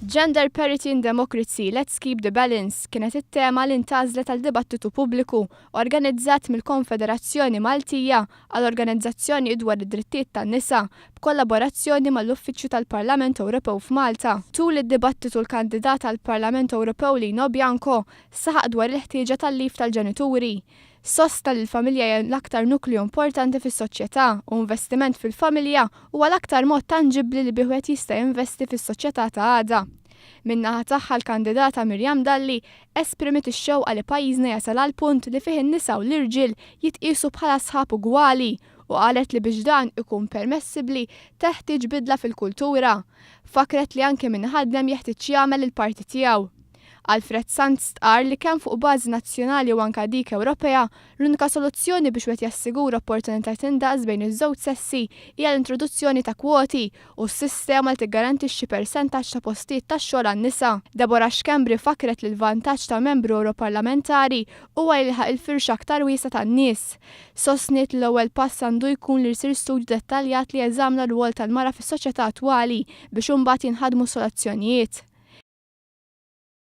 Gender Parity in Democracy, Let's Keep the Balance kienet it-tema li ntgħażlet għal dibattitu pubbliku organizzat mill-Konfederazzjoni Maltija għal organizzazzjoni dwar id-drittijiet tan-nisa b'kollaborazzjoni mal-Uffiċċju tal-Parlament Ewropew f'Malta. Tul id-dibattitu l-kandidat għall-Parlament Ewropew Lino Bianco saħaq dwar il-ħtieġa tal-lif tal-ġenituri. Sosta li l-familja hija l-aktar nuklju importanti fis-soċjetà u investiment fil-familja huwa l-aktar mod tanġibbli li bieħed jista' jinvesti fis-soċjetà ta' għada. Min-naħa tagħha l-kandidata Miriam Dalli esprimiet ix-xewqa li pajjiżna jasal għal punt li fih in-nisa u l-irġiel jitqiesu bħala sħab ugwali u qalet li biex dan ikun permessibbli teħtieġ bidla fil-kultura. Fakret li anke min ħaddem jeħtieġ jagħmel il-parti tiegħu. Alfred Sanz stqarr li kemm fuq bażi nazzjonali u anke dik Ewropea l-unika soluzzjoni biex wieħed jassigura opportunitajiet indaqs bejn iż-żewġ sessi hija l-introduzzjoni ta' kwoti u s-sistema li tiggarantixxi persentaġġ ta' postijiet tax-xogħol għan-nisa. Deborah Schembri fakret li l-vantaġġ ta' membru Europarlamentari huwa jilħaq il-firxa aktar wiesa' tan-nies. Sostniet li l-ewwel pass għandu jkun li jsir studju dettaljat li jeżamna r-rwol tal-mara fis-soċjetà attwali biex imbagħad jinħadmu soluzzjonijiet.